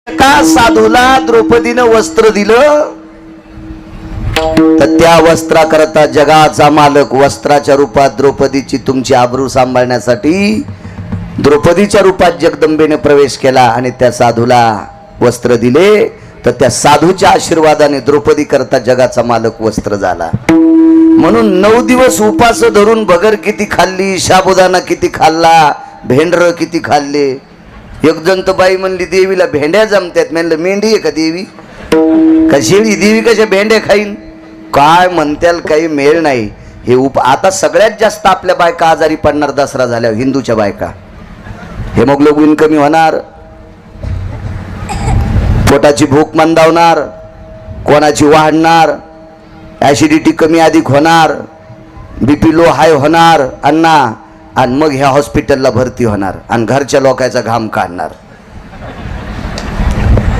एका साधूला द्रौपदीनं वस्त्र दिलं तर त्या वस्त्राकरता जगाचा मालक वस्त्राच्या रूपात द्रौपदीची तुमची आबरू सांभाळण्यासाठी द्रौपदीच्या रूपात जगदंबेने प्रवेश केला आणि त्या साधूला वस्त्र दिले तर त्या साधूच्या आशीर्वादाने द्रौपदी करता जगाचा मालक वस्त्र झाला. म्हणून 9 दिवस उपास धरून भगर किती खाल्ली, साबुदाणा किती खाल्ला, भेंडर किती खाल्ले. एक जण तर बाई म्हणली देवीला भेंड्या जमतात. म्हणलं मेंढी आहे का देवी? कशी देवी कशा भेंड्या खाईन? काय म्हणत्याल, काही मेळ नाही. हे आता सगळ्यात जास्त आपल्या बायका आजारी पडणार दसरा झाल्यावर, हिंदूच्या बायका. हेमोग्लोबिन कमी होणार, पोटाची भूक मंदावणार, कोणाची वाढणार, ऍसिडिटी कमी अधिक होणार, बीपी लो हाय होणार अण्णा, आणि मग ह्या हॉस्पिटलला भरती होणार आणि घरच्या लोकांचा घाम काढणार.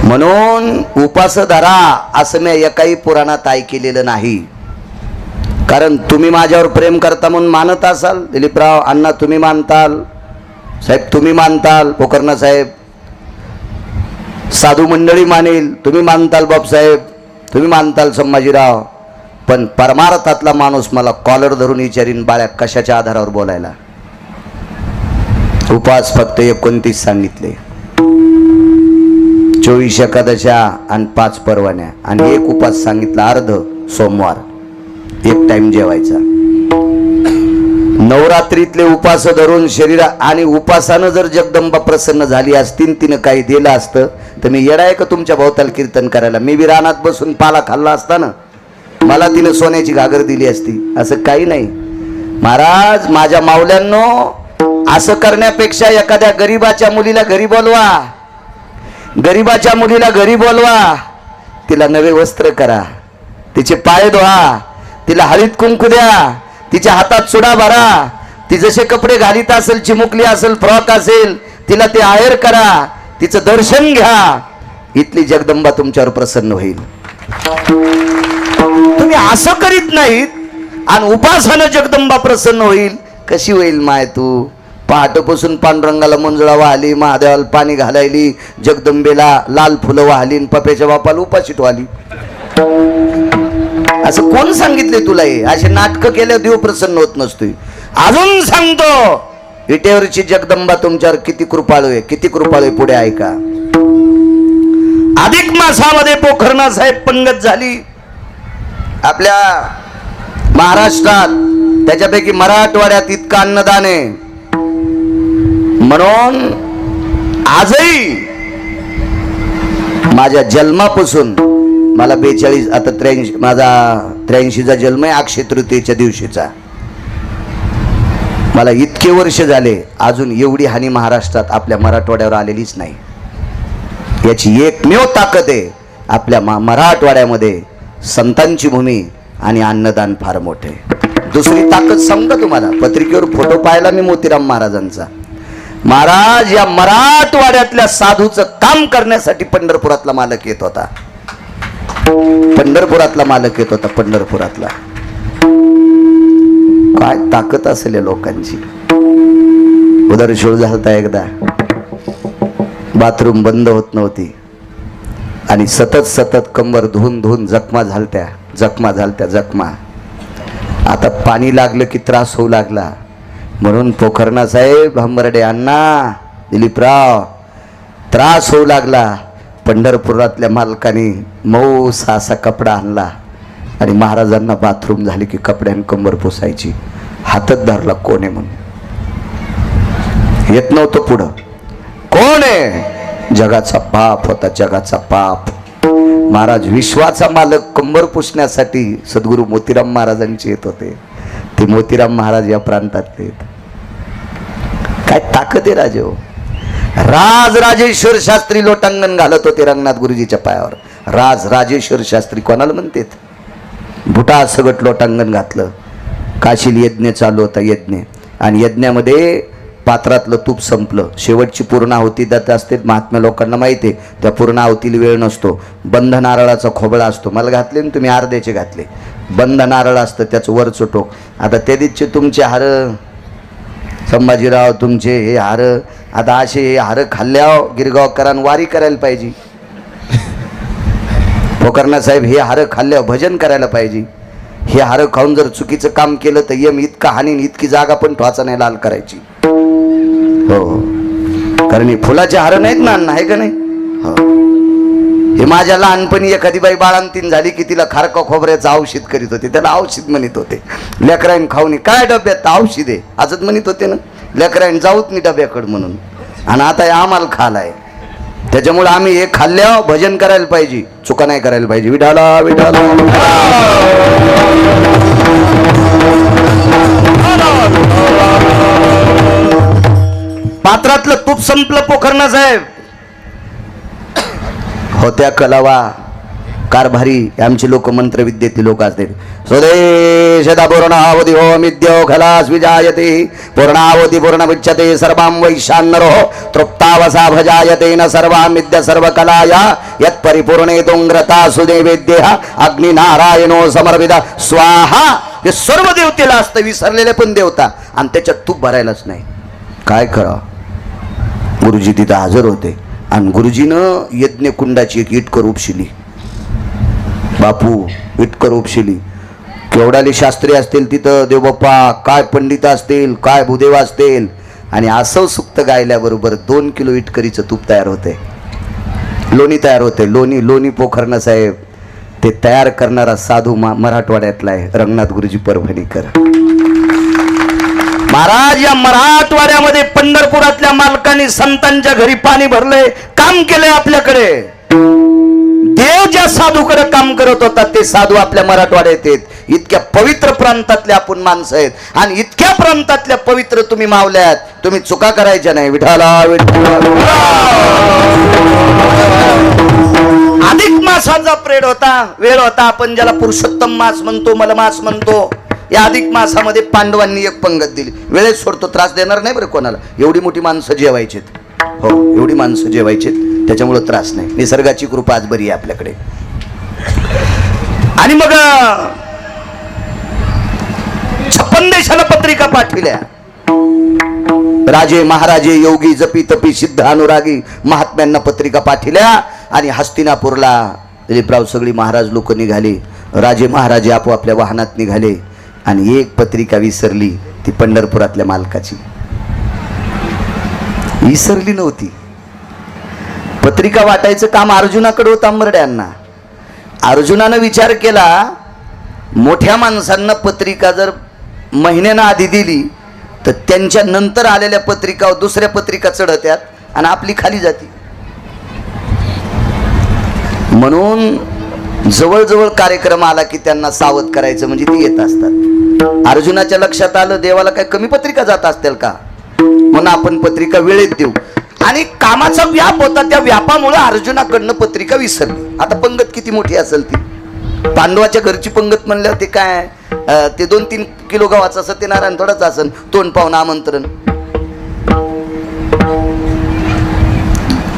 म्हणून उपास धरा असं मी एकाही पुराणात ऐकलेलं नाही. कारण तुम्ही माझ्यावर प्रेम करता म्हणून मानत असाल. दिलीपराव अण्णा तुम्ही मानताल, साहेब तुम्ही मानताल, पोकर्णा साहेब, साधू मंडळी मानेल, तुम्ही मानताल, बापसाहेब तुम्ही मानताल, संभाजीराव. पण परमार्थातला माणूस मला कॉलर धरून विचारीन बाळ्या कशाच्या आधारावर बोलायला. उपास फक्त 29 सांगितले, 24 एकादशा आणि 5 परवान्या, आणि एक उपास सांगितला अर्ध सोमवार, एक टाइम जेवायचा. नवरात्रीतले उपास धरून शरीरा आणि उपासानं जर जगदंबा प्रसन्न झाली असती, तिनं काही दिलं असतं तर मी येडाय का तुमच्या भोवताल कीर्तन करायला? मी बी रानात बसून पाला खाल्ला असता ना, मला तिनं सोन्याची घागर दिली असती. असं काही नाही महाराज. माझ्या माऊल्यांनो, असं करण्यापेक्षा एखाद्या गरीबाच्या मुलीला घरी बोलवा, गरीबाच्या मुलीला घरी बोलवा, तिला नवे वस्त्र करा, तिचे पाय धुवा, तिला हळीत कुंकू द्या, तिच्या हातात सुडा भरा, ती जसे कपडे घालीत असेल, चिमुकली असेल, फ्रॉक असेल, तिला ते आहेर करा, तिचं दर्शन घ्या. इथली जगदंबा तुमच्यावर प्रसन्न होईल. तुम्ही असं करीत नाहीत आणि उपासानं जगदंबा प्रसन्न होईल. कशी होईल माय? तू पहाटपासून पांडुरंगाला मंजुळा वाहली, महादेवाला पाणी घालायली, जगदंबेला लाल फुलं वाहली, पप्याच्या बापाला उपाशी ठेवली. असं कोण सांगितले तुला? हे असे नाटकं केल्यावर देव प्रसन्न होत नसतोय. अजून सांगतो, विटेवरची जगदंबा तुमच्यावर किती कृपाळू आहे, किती कृपाळू आहे. पुढे ऐका. अधिक मासामध्ये पोखरणा साहेब पंगत झाली आपल्या महाराष्ट्रात, त्याच्यापैकी मराठवाड्यात इतकं अन्नदान आहे. म्हणून आजही माझ्या जन्मापासून मला 42 आता 83 माझा 83चा जन्म आहे, अक्षय तृतीयेच्या दिवशीचा. मला इतके वर्ष झाले, अजून एवढी हानी महाराष्ट्रात आपल्या मराठवाड्यावर आलेलीच नाही. याची एकमेव ताकद आहे आपल्या मराठवाड्यामध्ये संतांची भूमी आणि अन्नदान फार मोठे. दुसरी ताकद सांगतो तुम्हाला. पत्रिकेवर फोटो पाहिला मी मोतीराम महाराजांचा. महाराज या मराठवाड्यातल्या साधूचं काम करण्यासाठी पंढरपुरातला मालक येत होता. पंढरपुरातला मालक येत होता. पंढरपुरातला. काय ताकद असेल लोकांची. उदरशोळ झालता एकदा, बाथरूम बंद होत नव्हती आणि सतत सतत कंबर धुवून धुवून जखमा झालत्या. आता पाणी लागलं की त्रास होऊ लागला. म्हणून पोखरणा साहेब, हंबर्डे अण्णा, दिलीपराव, त्रास होऊ लागला. पंढरपुरातल्या मालकाने मऊसा असा कपडा आणला आणि महाराजांना बाथरूम झाली की कपड्यान कंबर पुसायची. हातात धरला, कोण आहे म्हणून. येत नव्हतं पुढं. कोण आहे? जगाचा पाप होता, जगाचा पाप. महाराज विश्वाचा मालक कंबर पुसण्यासाठी सद्गुरू मोतीराम महाराजांचे येत होते. ते मोतीराम महाराज या प्रांतातले. काय ताकद आहे राजे हो. राजराजेश्वर शास्त्री लोटांगण घालत होते रंगनाथ गुरुजीच्या पायावर. राजराजेश्वर शास्त्री कोणाला म्हणतात? भुटा सगट लोटांगण घातलं. काशील यज्ञ चालू होता, यज्ञ. आणि यज्ञामध्ये पात्रातलं तूप संपलं. शेवटची पूर्णाहुती देत असते. महात्म्या लोकांना माहिती आहे त्या पूर्णाहुतीला वेळ नसतो. बंध नारळाचा खोबळा असतो. मला घातले ना तुम्ही, अर्ध्याचे घातले. बंध नारळ असतं त्याचं वरचं टोक. आता त्या दिवशी तुमचे हार, संभाजीराव तुमचे हे हार, आता असे हे हार खाल्ल्यावर गिरगावकरांना वारी करायला पाहिजे. पोकरना साहेब, हे हारं खाल्ल्यावर भजन करायला पाहिजे. हे हारं खाऊन जर चुकीचं काम केलं तर यम इतका हानीन, इतकी जागा पण ठोचा नाही लाल करायची. हो, कारण हे फुलाचे हार नाहीत ना अण्णा, आहे का नाही? हो. हे माझ्या लहानपणी एखादी बाई बाळंतीन झाली की तिला खारका खोबऱ्याचं औषध करीत होते, त्याला औषध म्हणत होते. लेकराईन खाऊन काय डब्यात औषध आहे आजच म्हणत होते ना, लेकराईन जाऊत नाही डब्याकडं म्हणून. आणि आता हे आम्हाला खालाय, त्याच्यामुळे आम्ही हे खाल्ल्यावर भजन करायला पाहिजे, चुका नाही करायला पाहिजे. विठाला विठाला. पात्रातलं तूप संपलं पोखरणा साहेब. होत्या कलावा कारभारी आमचे लोक, मंत्रविद्येतले लोक असते. स्वदेशदा पूर्णावधी हो मिद्यो खलास विजायते, पूर्णावधी पूर्णमुच्यते सर्वां वैशान्नरो तृप्तावसा भजायते न सर्वां विद्या सर्वकलाया यत् परिपूर्णे तुंग्रता सुदेवेद्यः अग्निनारायणो समर्पिता स्वाहा. हे सर्व देवतेला असतं, विसरलेले पण देवता, आणि त्याच्यात तूप भरायलाच नाही. काय करा, गुरुजी तिथं हजर होते आणि गुरुजीनं यज्ञकुंडाची एक इटकर उपशिली. बापू इटकर उपशिली. केवढाले शास्त्री असतील तिथं, देवबाप्पा काय पंडित असतील, काय भूदेव असतील, आणि असं सुक्त गायल्याबरोबर 2 किलो इटकरीचं तूप तयार होते, लोणी तयार होते. लोणी पोखरणा साहेब ते तयार करणारा साधू मराठवाड्यातला आहे, रंगनाथ गुरुजी परभणीकर महाराज. या मराठवाड्यामध्ये पंढरपुरातल्या मालकांनी संतांच्या घरी पाणी भरलंय, काम केलंय आपल्याकडे. देव ज्या साधूकडे काम करत होता ते साधू आपल्या मराठवाड्यात आहेत. इतक्या पवित्र प्रांतातले आपण माणसं आहेत, आणि इतक्या प्रांतातल्या पवित्र तुम्ही मावल्यात, तुम्ही चुका करायच्या नाही. विठाला विठाला. अधिक मासाचा प्रेड होता, वेळ होता. आपण ज्याला पुरुषोत्तम मास म्हणतो, मलमास म्हणतो, या अधिक मासामध्ये पांडवांनी एक पंगत दिली. वेळेत सोडतो, त्रास देणार नाही बरं कोणाला. एवढी मोठी माणसं जेवायचेत, हो एवढी माणसं जेवायचेत, त्याच्यामुळे त्रास नाही. निसर्गाची कृपा आज बरी आहे आपल्याकडे. आणि मग 56 देशाला पत्रिका पाठविल्या. राजे महाराजे योगी जपी तपी सिद्ध अनुरागी महात्म्यांना पत्रिका पाठविल्या. आणि हस्तिनापूरला दिलीपराव सगळी महाराज लोक निघाले, राजे महाराजे आपोआपल्या वाहनात निघाले. आणि एक पत्रिका विसरली, ती पंढरपुरातल्या मालकाची. विसरली नव्हती, पत्रिका वाटायचं काम अर्जुनाकडे होतं आंबर्ड्यांना. अर्जुनानं विचार केला, मोठ्या माणसांना पत्रिका जर महिन्यानं आधी दिली तर त्यांच्या नंतर आलेल्या पत्रिकावर दुसऱ्या पत्रिका चढत्यात आणि आपली खाली जाती. म्हणून जवळजवळ कार्यक्रम आला की त्यांना सावध करायचं, म्हणजे ती येत असतात. अर्जुनाच्या लक्षात आलं, देवाला काय कमी पत्रिका जात असतील का, म्हणून आपण पत्रिका वेळेत देऊ. आणि कामाचा व्याप होता, त्या व्यापामुळे अर्जुनाकडनं पत्रिका विसरली. आता पंगत किती मोठी असेल ती, पांडवाच्या घरची पंगत म्हणल्यावर ते काय, ते 2-3 किलो गव्हाचं सत्यनारायण थोडंच असेल, तोंड पाहून आमंत्रण,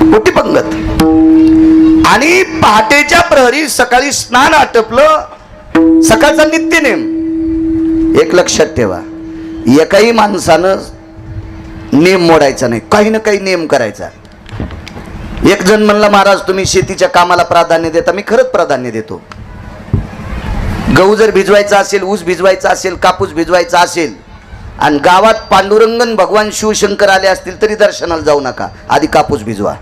मोठी पंगत. आणि पहाटेच्या प्रहरी सकाळी स्नान आटपलं, सकाळचा नित्यनेम. एक लक्षात ठेवा, एकाही माणसानं नेम मोडायचा नाही, काही ना काही नेम करायचा. एक जण म्हणला, महाराज तुम्ही शेतीच्या कामाला प्राधान्य देता. मी खरंच प्राधान्य देतो. गहू जर भिजवायचा असेल, ऊस भिजवायचा असेल, कापूस भिजवायचा असेल, आणि गावात पांडुरंगन भगवान शिवशंकर आले असतील तरी दर्शनाला जाऊ नका, आधी कापूस भिजवा.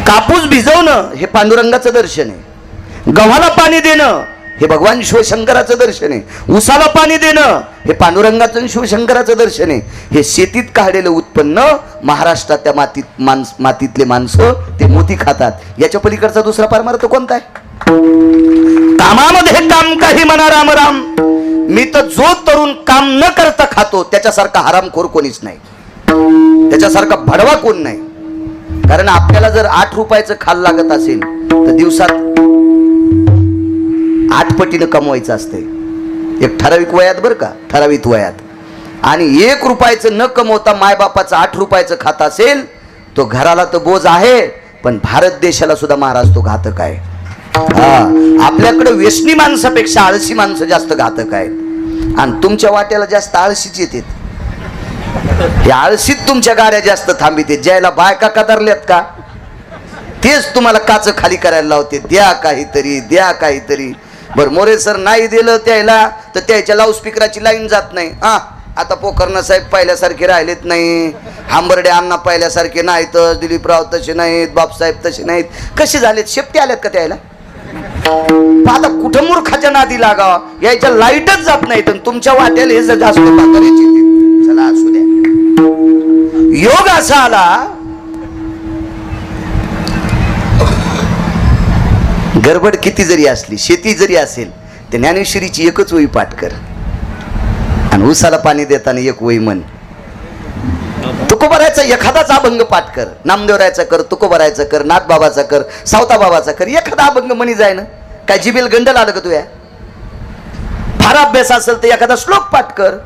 कापूस भिजवणं हे पांडुरंगाचं दर्शन आहे. गव्हाला पाणी देणं हे भगवान शिवशंकराचं दर्शन आहे. ऊसाला पाणी देणं हे पांडुरंगाचं शिवशंकराचं दर्शन आहे. हे शेतीत काढलेलं उत्पन्न महाराष्ट्राच्या मातीतले माणसं ते मोती खातात. याच्या पलीकडचा दुसरा परमार्थ कोणता आहे? कामामध्ये काम काही म्हणा राम राम. मी तर जो तरुण काम न करता खातो त्याच्यासारखा हरामखोर कोणीच नाही, त्याच्यासारखा भडवा कोण नाही. कारण आपल्याला जर 8 रुपयाचं खाल लागत असेल तर दिवसात 8 पटीनं कमवायचं असते. एक ठराविक वयात बरं का, ठराविक वयात. आणि 1 रुपयाचं न कमवता मायबापाचं 8 रुपयाचं खात असेल तो घराला तर बोज आहे, पण भारत देशाला सुद्धा महाराज तो घातक आहे. आपल्याकडे व्यसनी माणसापेक्षा आळशी माणसं जास्त घातक आहेत. आणि तुमच्या वाट्याला जास्त आळशीच येतात. हे आळशीत तुमच्या गाड्या जास्त थांबित. ज्याला बायका कदरल्यात का तेच तुम्हाला काच खाली करायला लावते, द्या काहीतरी द्या काहीतरी. बरं मोरे सर नाही दिलं त्याला तर त्याच्या लाऊडस्पीकरची लाईन जात नाही. आता पोखरणा साहेब पहिल्यासारखे राहिलेत नाही, हांबर्डे अण्णा पहिल्यासारखे नाहीत, दिलीपराव तसे नाहीत, बापसाहेब तसे नाहीत. कसे झालेत? शेपटी आल्यात का त्याला? आता कुठं मूर्खाच्या नादी लागावा, याच्या लाईटच जात नाहीत. तुमच्या वाट्याला हे जास्त पातळीची. चला असू द्या. योग असा आला, गडबड किती जरी असली, शेती जरी असेल, तर ज्ञानेश्वरीची एकच ओळी पाठ कर आणि उसाला पाणी देताना एक ओळी म्हण. तुकोबारायचा एखादाच अभंग पाठ कर, नामदेवरायचा कर, तुकोबारायचा कर, नाथबाबाचा कर, सावता बाबाचा कर, एखादा अभंग म्हणी जाय ना. काय जिबेल गंड लागत का तुया? फार अभ्यास असेल तर एखादा श्लोक पाठ कर.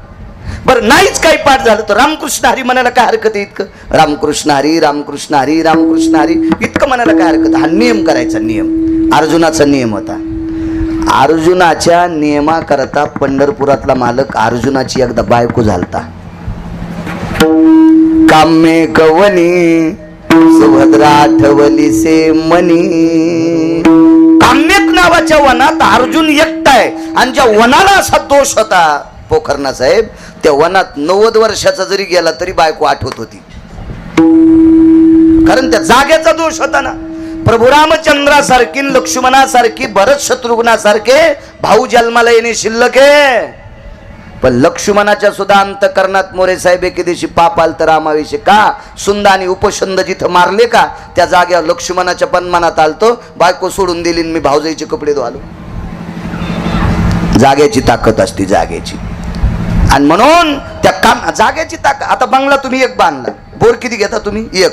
बरं नाहीच काही पाठ झालं तर रामकृष्ण हरी म्हणायला काय हरकत आहे? इतकं रामकृष्ण हरी रामकृष्ण हरी रामकृष्ण हरी इतकं म्हणायला काय हरकत? हा नियम करायचा. नियम अर्जुनाचा नियम होता. अर्जुनाच्या नियमाकरता पंढरपुरातला मालक अर्जुनाची एकदा बायको झालता. काम्ये कवनी सुभद्रा आठवली से मनी. काम्यक नावाच्या वनात अर्जुन एकटाय आणि ज्या वनाला असा दोष होता पोखरणा साहेब, त्या वनात 90 वर्षाचा जरी गेला तरी बायको आठवत होती, कारण त्या जागेचा दोष होता ना. प्रभू रामचंद्रासारखी, लक्ष्मणासारखी, भरत शत्रुघ्नासारखे भाऊ जन्माला येणे शिल्लक आहे. पण लक्ष्मणाच्या सुद्धा अंतकरणात मोरे साहेब एके दिवशी पाप आल तर रामाविषयी का सुंद आणि उपशंद जिथं मारले का त्या जागेवर लक्ष्मणाच्या पण मनात आलतो, बायको सोडून दिली मी भाऊजाईचे कपडे धुवालो. जागेची ताकद असते, जागेची. आणि म्हणून त्या काम जागेची ताकद. आता बंगला तुम्ही एक बांधला, बोर किती घेता तुम्ही?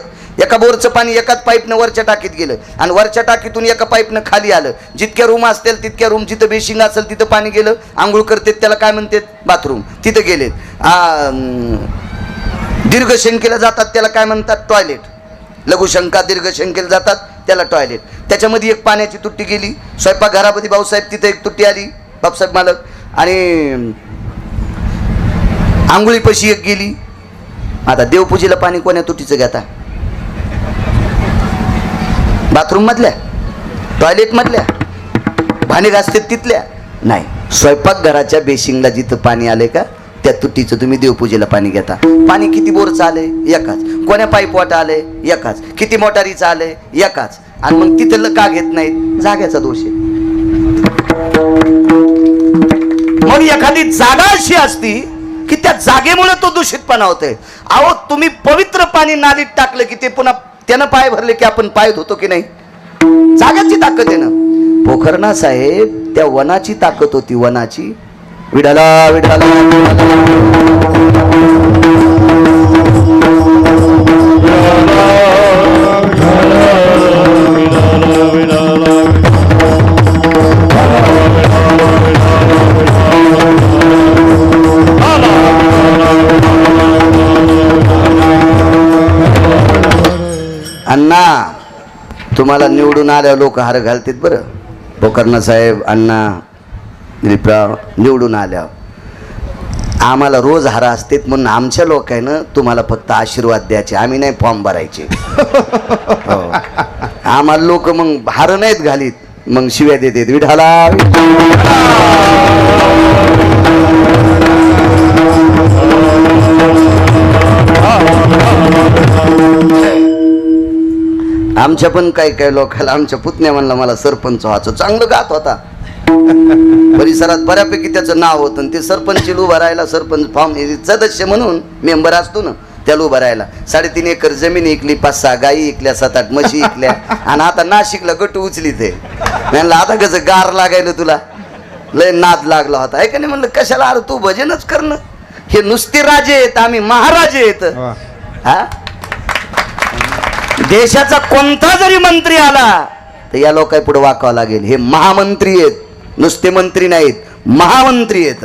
एका बोरचं पाणी एकाच पाईपनं वरच्या टाकीत गेलं आणि वरच्या टाकीतून एका पाईपनं खाली आलं. जितक्या रूम असतील तितक्या रूम, जिथं बेसिंग असेल तिथं पाणी गेलं. आंघोळ करते त्याला काय म्हणतात? बाथरूम. तिथं गेले. दीर्घशंकेला जातात त्याला काय म्हणतात? टॉयलेट. लघुशंका दीर्घशंकेला जातात त्याला टॉयलेट. त्याच्यामध्ये एक पाण्याची तुट्टी गेली. स्वयंपाकघरामध्ये भाऊसाहेब तिथं एक तुट्टी आली, बापसाहेब मालक. आणि आंघोळीपाशी एक गेली. आता देवपूजेला पाणी कोण्या तुटीचं घेता? बाथरूम मधल्या, टॉयलेट मधल्या, भांडे घासते तिथल्या? नाही. स्वयंपाकघराच्या बेसिंगला जिथं पाणी आले का त्या तुटीचं तुम्ही देवपूजेला पाणी घेता. पाणी किती बोरचं आले? एकाच. कोण्या पाईप वाटा आले? एकाच. किती मोटारीचं आले? एकाच. आणि मग तिथं का घेत नाहीत? जाग्याचा दोष आहे. मग एखादी जागा अशी असती की त्या जागेमुळे तो दूषितपणा होतोय. अहो तुम्ही पवित्र पाणी नालीत टाकलं की ते पुन्हा त्यानं पाय भरले की आपण पाय धुतो की नाही? जागाची ताकद आहे ना. पोखरणा साहेब त्या वनाची ताकद होती, वनाची. विठाला विठाला अण्णा तुम्हाला निवडून आल्या लोक हार घालतात. बरं पोखरणा साहेब, अण्णा, दिलीपराव निवडून आल्यावर आम्हाला रोज हार असतात म्हणून आमच्या लोकांना तुम्हाला फक्त आशीर्वाद द्यायचे, आम्ही नाही फॉर्म भरायचे. आम्हाला लोक मग हार नाहीत घालीत, मग शिव्या देतात. विठाला आमच्या पण काही काही लोकांना, आमच्या पुतण्या म्हणला मला सरपंच व्हायचं, चांगलं गात होता, परिसरात बऱ्यापैकी त्याचं नाव होतं. ते सरपंच उभा राहायला, सरपंच फॉर्म सदस्य म्हणून मेंबर असतो ना त्याला उभा राहायला. 3.5 एकर जमीन इकली, 5-6 गायी इकल्या, 7-8 म्हशी इकल्या. आणि आता नाशिकला गटू उचली ते. म्हणलं आता कसं गार लागायला तुला, लय नाद लागला होता आहे का नाही? म्हणलं कशाला, अरे तू भजनच करणं. हे नुसते राजे आहेत, आम्ही महाराजे आहेत. हा, देशाचा कोणता जरी मंत्री आला तर या लोकांना पुढे वाकावं लागेल. हे महामंत्री आहेत, नुसते मंत्री नाहीत, महामंत्री आहेत.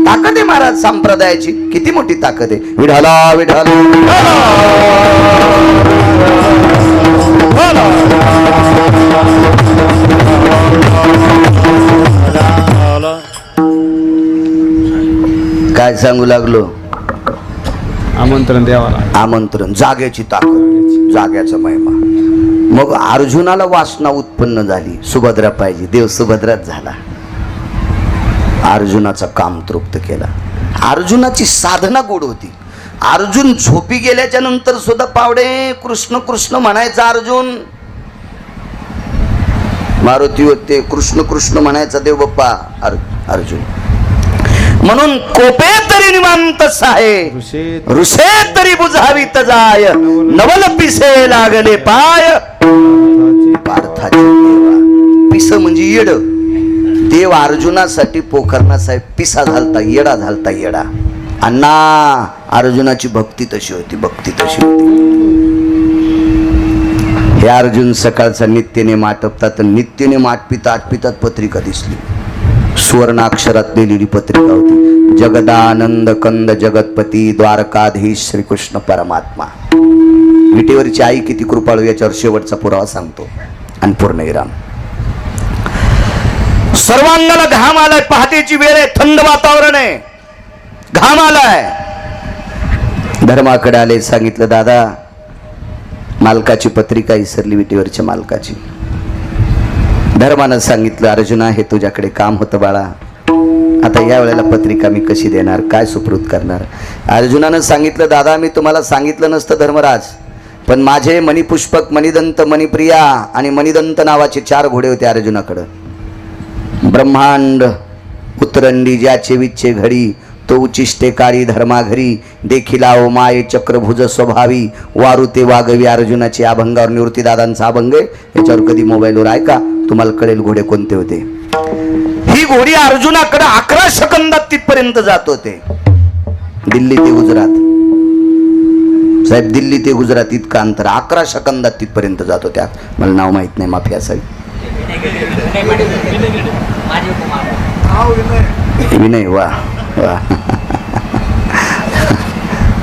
ताकद आहे महाराज संप्रदायाची, किती मोठी ताकद आहे. विठाला विठाला काय सांगू लागलो? आमंत्रण द्यावा. आमंत्रण, जागेची ताकद, जाग्याचा महिमा. मग अर्जुनाला वासना उत्पन्न झाली, सुभद्रा पाहिजे. देव सुभद्राच झाला, अर्जुनाचं काम तृप्त केला. अर्जुनाची साधना गोड होती. अर्जुन झोपी गेल्याच्या नंतर सुद्धा पावडे कृष्ण कृष्ण म्हणायचा. अर्जुन मारुती होते, कृष्ण कृष्ण म्हणायचा देव बाप्पा अर्जुन. म्हणून कोपे तरी निवांत साहे, ऋषे तरी बुझावीत जाय, नवल पिसे लागले पाय पार्थाचे देवा. पिस म्हणजे येड. देव अर्जुनासाठी पोखरणा साहेब पिसा झालता, येडा झालता, येडा. अण्णा अर्जुनाची भक्ती तशी होती, भक्ती तशी होती. हे अर्जुन सकाळचा नित्यनेम आटपतात. नित्यनेम आटपितात पत्रिका दिसली, सुवर्ण अक्षरात लिहिलेली पत्रिका होती. जगदानंद कंद जगतपती द्वारकाधीश श्रीकृष्ण परमात्मा. विटेवरची आई किती कृपाळू याच्यावर शेवटचा पुरावा सांगतो आणि पूर्णविराम. सर्वांगाला घाम आलाय, पहाटेची वेळ आहे, थंड वातावरण आहे, घाम आलाय. धर्माकडे आले, सांगितलं दादा मालकाची पत्रिका विसरली, विटेवरच्या मालकाची. धर्मानं सांगितलं अर्जुना हे तुझ्याकडे काम होतं बाळा, आता या वेळेला पत्रिका मी कशी देणार, काय सुप्रूत करणार. अर्जुनानं सांगितलं दादा मी तुम्हाला सांगितलं नसतं धर्मराज, पण माझे मणिपुष्पक, मणिदंत, मणिप्रिया आणि मणिदंत नावाचे 4 घोडे होते अर्जुनाकडं. ब्रह्मांड उतरंडी ज्याचे विच्चे घडी, तो उचिष्टे काळी धर्मा घरी, देखिला ओ माये चक्रभुज स्वभावी, वारुते वागवी. अर्जुनाची अभंगावर निवृत्तीदादांचा अभंग आहे, याच्यावर कधी मोबाईलवर ऐका, तुम्हाला कळेल घोडे कोणते होते. ही घोडी अर्जुनाकडे 11 सेकंदात तिथपर्यंत जात होते. दिल्ली ते गुजरात साहेब, दिल्ली ते गुजरात इतकं अंतर 11 सेकंदात तिथपर्यंत जात होत्या. मला नाव माहित नाही, माफी असावी. विनय, वा वा,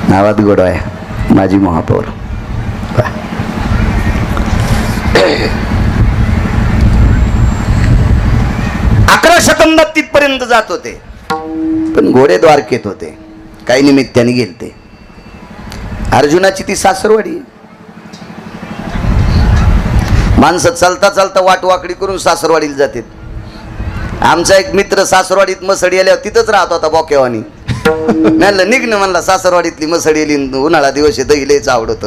नावात गोड आहे, माझी महापौर. 11 सेकंदात तिथपर्यंत जात होते. पण घोडे द्वारकेत होते, काही निमित्ताने गेलते. अर्जुनाची ती सासरवाडी. माणसं चालता चालता वाटवाकडी करून सासरवाडीला जाते. आमचा एक मित्र सासरवाडीत मसडी आल्यावर तिथंच राहत होता बोकेवानी. म्हणलं निघ ना, म्हणला सासरवाडीतली मसडी आली, उन्हाळा दिवस दही लयच आवडत.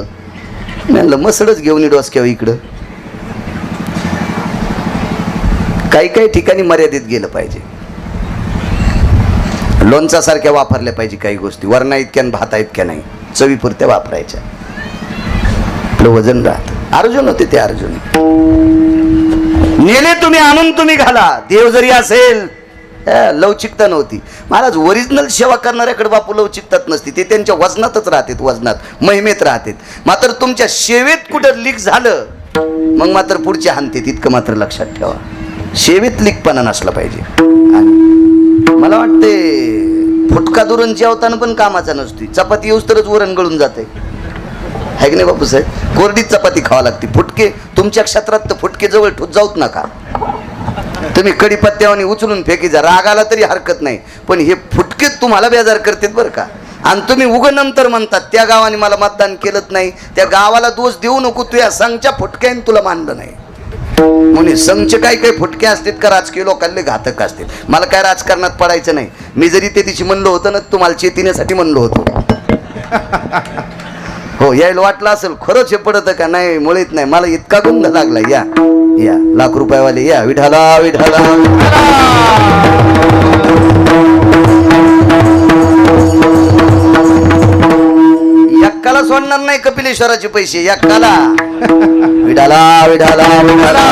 म्हणलं मसडच घेऊन डोसक्यावर इकडं. काही काही ठिकाणी मर्यादित गेलं पाहिजे. लोणचा सारख्या वापरल्या पाहिजे काही गोष्टी. वरणा इतक्या भाता इतक्या नाही, चवीपुरत्या वापरायच्या. आपलं वजन राहत. अर्जुन होते ते, अर्जुन. नेले तुम्ही, आणून तुम्ही घाला. देव जरी असेल, लवचिकता नव्हती. महाराज ओरिजिनल सेवा करणाऱ्याकडे बापू लवचिकतात नसती, ते त्यांच्या वजनातच राहतात, वजनात महिमेत राहतात. मात्र तुमच्या सेवेत कुठं लीक झालं मग मात्र पुढचे हानते. इतकं मात्र लक्षात ठेवा, सेवेत लीकपणा नसला पाहिजे. आणि मला वाटते फुटका दुरण जेवताना पण कामाचा नसतो. चपाती येऊस तरच वरण गळून जाते, है की नाही बापू साहेब? कोरडीच चपाती खावा लागते. फुटके तुमच्या क्षेत्रात तर फुटके जवळ जाऊत नका. तुम्ही कडीपत्त्यावानी उचलून फेकीचा, राग आला तरी हरकत नाही, पण हे फुटके तुम्हाला बेजार करतात बरं का. आणि तुम्ही उगं नंतर म्हणतात त्या गावाने मला मतदान केलंच नाही, त्या गावाला दोष देऊ नको, तुझ्या संघच्या फुटक्याने तुला मानलं नाही म्हणून. संघचे काही काही फुटके असतात का राजकीय लोकांना घातक असतात. मला काय राजकारणात पडायचं नाही. मी जरी ते दिवशी म्हणलो होतं ना, तुम्हाला चेतिण्यासाठी म्हणलो होतो. हो, यायला वाटलं असेल खरंच हे पडत का नाही, मुळीत नाही. मला इतका गुंड लागला. या या लाख रुपयावाले या, विठाला विठाला. एक्काला सोडणार नाही कपिलेश्वराचे पैसे, एक्काला. विठाला विठाला विठाला.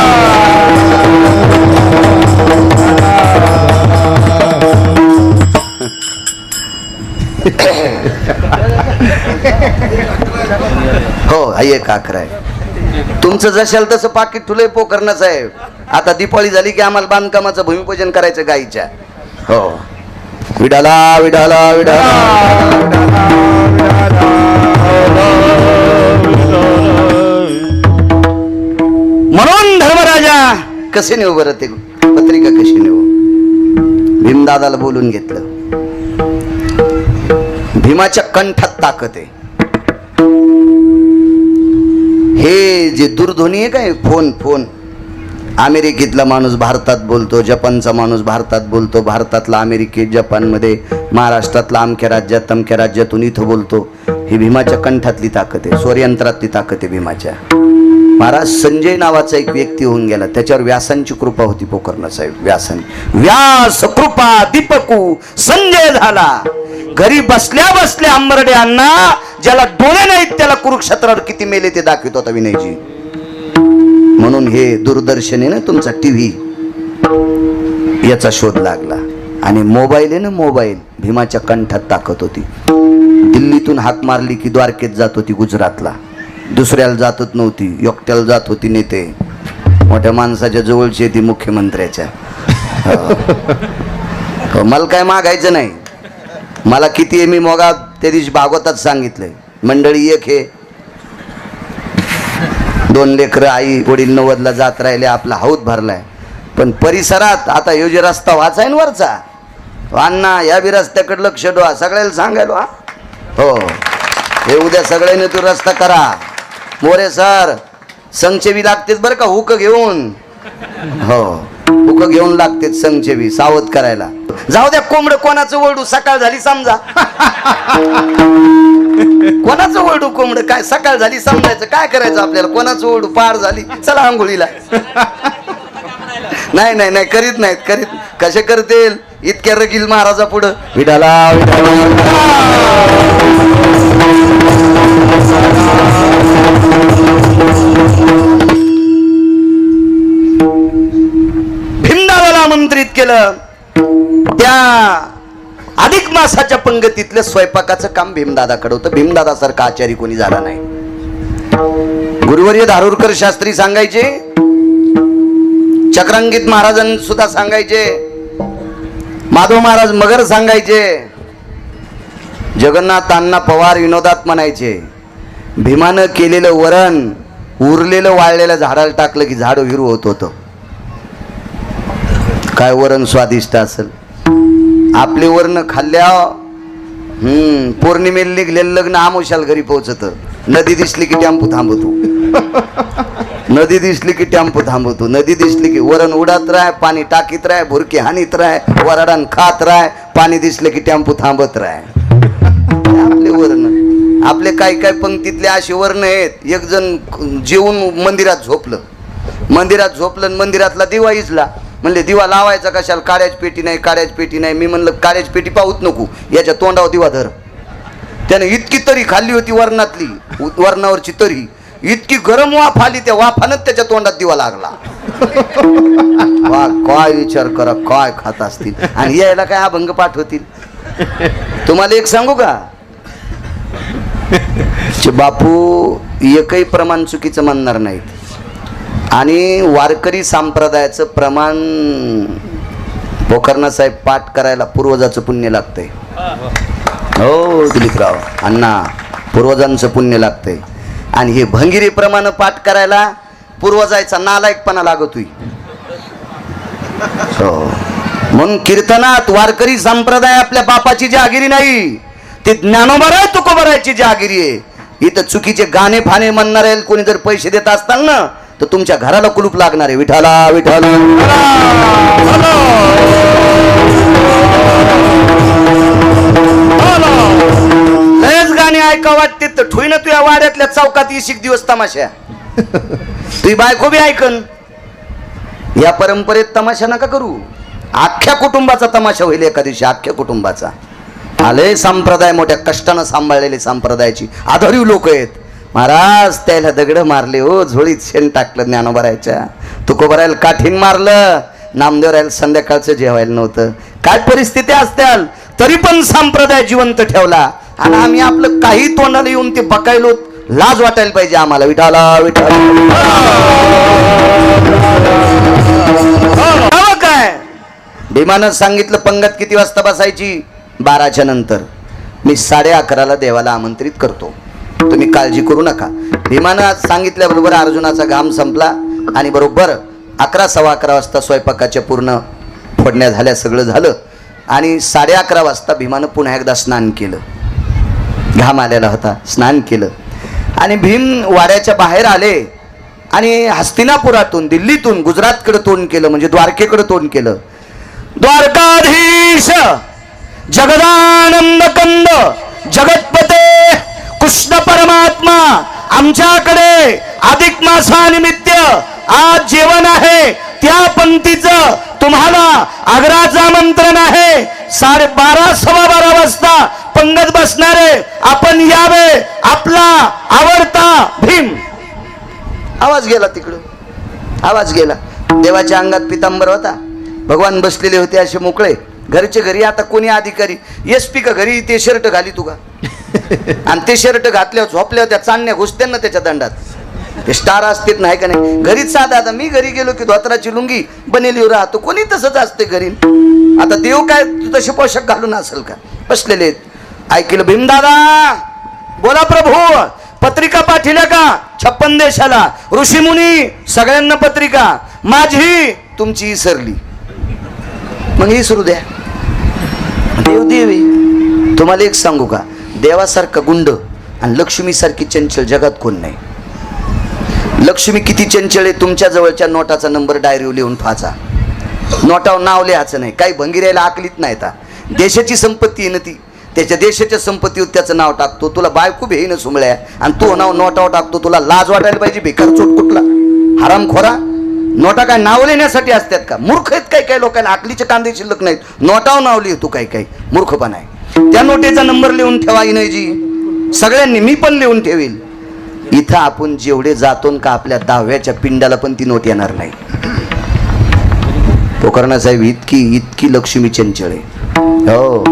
हो, आई एक अकरा आहे. तुमचं जशाल तसं पाकिट ठुलंय पोकरणाचं आहे. आता दिपाळी झाली की आम्हाला बांधकामाचं भूमिपूजन करायचं गाईच्या. हो, विडाला विडाला विडाला. म्हणून धर्मराजा कसे नेऊ बरं ते पत्रिका, कशी नेऊ? भीमदादाला बोलून घेतलं. भीमाच्या कंठात ताकद आहे. हे जे दूरध्वनी आहे काय, फोन फोन, अमेरिकेतला माणूस भारतात बोलतो, जपानचा माणूस भारतात बोलतो, भारतातला अमेरिकेत जपानमध्ये, महाराष्ट्रातला अमक्या राज्यात तमक्या राज्यातून इथं बोलतो. ही भीमाच्या कंठातली ताकद आहे, स्वरयंत्रातली ताकद आहे भीमाच्या. महाराज संजय नावाचा एक व्यक्ती होऊन गेला, त्याच्यावर व्यासांची कृपा होती. पोकर्ण साहेब व्यासन, व्यास कृपा दीपकू संजय झाला. घरी बसल्या बसल्या अंबरडे अण्णा, ज्याला डोळे नाहीत त्याला कुरुक्षेत्रावर किती मेले ते दाखवित होता विनयजी. म्हणून हे दूरदर्शन आहे ना तुमचा टीव्ही, याचा शोध लागला. आणि मोबाईल आहे ना मोबाईल, भीमाच्या कंठात ताकद होती. दिल्लीतून हाक मारली की द्वारकेत जात होती गुजरातला, दुसऱ्याला जातच नव्हती, एकट्याला जात होती. नेते मोठ्या माणसाच्या जवळची ती मुख्यमंत्र्याच्या. मला काय मागायचं नाही, मला किती आहे मी मोगा त्या दिवशी भागवतात सांगितलंय. मंडळी एक हे, 2 लेकरं, आई वडील 90ला जात राहिले, आपला हौद भरलाय. पण परिसरात आता यो जे रस्ता वाचाय ना वरचा, अण्णा या बी रस्त्याकडे लक्ष ठेवा, सगळ्याला सांगायलो. हा हो, हे उद्या सगळ्यांनी तू रस्ता करा. मोरे सर संचेवी लागतेच बरं का, हुक घेऊन. हो, हुक घेऊन लागतेच संचेवी, सावध करायला. जाऊ द्या, कोंबड कोणाचं ओरडू, सकाळ झाली समजा. कोणाचं ओरडू कोंबड, काय सकाळ झाली समजायचं, काय करायचं आपल्याला. कोणाचं ओरडू, पार झाली, चला आंघोळीला. नाही नाही नाही, करीत नाहीत, करीत कसे करतील इतक्या रगील महाराजा पुढं. विठाला भीमदादाला आमंत्रित केलं. त्या अधिक मासाच्या पंगतीतलं स्वयंपाकाचं काम भीमदादाकडे होतं. भीमदादासारखा आचारी कोणी झाला नाही. गुरुवर्य धारूरकर शास्त्री सांगायचे, चक्रांकित महाराजांनी सुद्धा सांगायचे, माधव महाराज मगर सांगायचे, जगन्नाथ अण्णा पवार विनोदात म्हणायचे, भीमानं केलेलं वरण उरलेलं वाळलेलं झाडाला टाकलं की झाड हिरवं होत होतं. काय वरण स्वादिष्ट असेल. आपले वर्ण खाल्ल्या पौर्णिमेला निघलेलं लग्न आमोशाल घरी पोहोचत. नदी दिसली की टेम्पो थांबवतो, नदी दिसली की टेम्पो थांबवतो, नदी दिसली की वरण उडत राह, पाणी टाकीत राह, भुरकी हानीत राह, वराडान खात राह, पाणी दिसले की टेम्पो थांबत राह. आपले वर्ण, आपले काही काही पंक्तीतले असे वर्ण आहेत. एक जण जेवून मंदिरात झोपलं, मंदिरात झोपलं, मंदिरातला दिवा इजला. म्हणले दिवा लावायचा कशाला, काड्याची पेटी नाही, काड्याची पेटी नाही. मी म्हणलं काड्याची पेटी पाहूच नको, याच्या तोंडावर दिवा धर. त्याने इतकी तरी खाल्ली होती वरणातली, वरणावरची तरी इतकी गरम वाफ आली, त्या वाफानच त्याच्या तोंडात दिवा लागला. वा, काय विचार करा, काय खात असतील. आणि यायला काय अभंग पाठवतील. तुम्हाला एक सांगू का, बापू एकही प्रमाण चुकीचं म्हणणार नाहीत. आणि वारकरी संप्रदायाचं प्रमाण पोखरणा साहेब पाठ करायला पूर्वजाचं पुण्य लागतंय. हो दिलीपराव अण्णा, पूर्वजांचं पुण्य लागतंय. आणि हे भंगिरी प्रमाण पाठ करायला पूर्वजाचा नालायकपणा लागतोय. हो, म्हणून कीर्तनात वारकरी संप्रदाय आपल्या बापाची जहागिरी नाही, ते ज्ञानोबराय तुकोबरायची जहागिरी आहे. इथं चुकीचे गाणे फाने म्हणणार आहे. कोणी जर पैसे देत असताल ना तर तुमच्या घराला कुलूप लागणार आहे. विठाला विठाला लयच गाणी ऐका वाटते तर ठुईन तुझ्या वाड्यातल्या चौकात 20 दिवस तमाशा. तुझी बायको बी ऐकन. या परंपरेत तमाशा नका करू. अख्ख्या कुटुंबाचा तमाशा होईल एका दिवशी, अख्ख्या कुटुंबाचा. आले संप्रदाय मोठ्या कष्टानं सांभाळलेले संप्रदायाची आधारीव लोक आहेत. महाराज त्याला दगड मारले हो, झोळीत शेण टाकलं ज्ञानोबरायच्या, तुकोबरायला काठीन मारलं, नामदेवरायला संध्याकाळचं जेवायला नव्हतं. काय परिस्थिती असत्याल तरी पण संप्रदाय जिवंत ठेवला. आणि आम्ही आपलं काही तोंडाला येऊन ते बकायलो, लाज वाटायला पाहिजे आम्हाला. विठाला विठाला काय भीमानं सांगितलं पंगत किती वाजता बसायची, 12च्या नंतर. मी 11:30ला देवाला आमंत्रित करतो, तुम्ही काळजी करू नका. भीमानं सांगितल्याबरोबर अर्जुनाचा घाम संपला आणि बरोबर 11, 11:15 वाजता स्वयंपाकाच्या पूर्ण फोडण्या झाल्या, सगळं झालं. आणि 11:30 वाजता भीमानं पुन्हा एकदा स्नान केलं. घाम आलेला होता, स्नान केलं. आणि भीम वाड्याच्या बाहेर आले आणि हस्तिनापुरातून, दिल्लीतून गुजरातकडे तोंड केलं, म्हणजे द्वारकेकडे तोंड केलं. द्वारकाधीश जगदानंद कंद जगतपते कृष्ण परमात्मा, आमच्याकडे अधिक मासानिमित्त आज जेवण आहे, त्या पंक्तीचं तुम्हाला आग्रहाचं आमंत्रण आहे. 12:30 12:15 वाजता पंगत बसणारे आपण यावे. आपला आवडता भीम. आवाज गेला तिकडं, आवाज गेला. देवाच्या अंगात पितांबर होता, भगवान बसलेले होते असे मोकळे, घरचे घरी. आता कोणी अधिकारी एसपी का घरी ते शर्ट घाली तुका आणि ते शर्ट घातल्यावर झोपल्यावर त्या चांदण्या घुसत्या ना त्याच्या दंडात, ते स्टार असतेच नाही का नाही. घरीच साधा, आता मी घरी गेलो की धोत्राची लुंगी बनेली राहतो, कोणी तसंच असते घरी. आता देव काय तू तसे पोशाख घालून असेल का, बसलेले. ऐकलं भीमदादा, बोला प्रभू, पत्रिका पाठवल्या का 56 देशाला, ऋषीमुनी सगळ्यांना पत्रिका, माझी तुमची इसरली, मग इसरू द्या. देव देवी. तुम्हाला एक सांगू का, देवासारखा गुंड आणि लक्ष्मीसारखी चंचल जगात कोण नाही. लक्ष्मी किती चंचल आहे, तुमच्या जवळच्या नोटाचा नंबर डायरीवर लिहून ठेवायचा, नोटावर नाव लिहायचं नाही. काही भंगिरायला आकलीत नाही. आता देशाची संपत्ती आहे ना ती, त्याच्या देशाच्या संपत्तीवर त्याचं नाव टाकतो. तुला बायको भेईन सुमळ्या आणि तो नाव नोटावर टाकतो. तुला लाज वाटायला पाहिजे, बेकार चोट कुठला हरामखोरा. नोटा काय नाव लिहिण्यासाठी असतात का? मूर्ख आहेत काही काही लोकांना, आकलीचे कांदे शिल्लक नाहीत, नोटावर नाव लिहितो. काही काही मूर्खपणा आहे. त्या नोटेचा नंबर लिहून ठेवा जी सगळ्यांनी, मी पण लिहून ठेवील. इथं आपण जेवढे जातो का आपल्या दहाव्याच्या पिंडाला पण ती नोट येणार नाही. पोकरणा साहेब, इतकी लक्ष्मी चंचळ आहे. हो,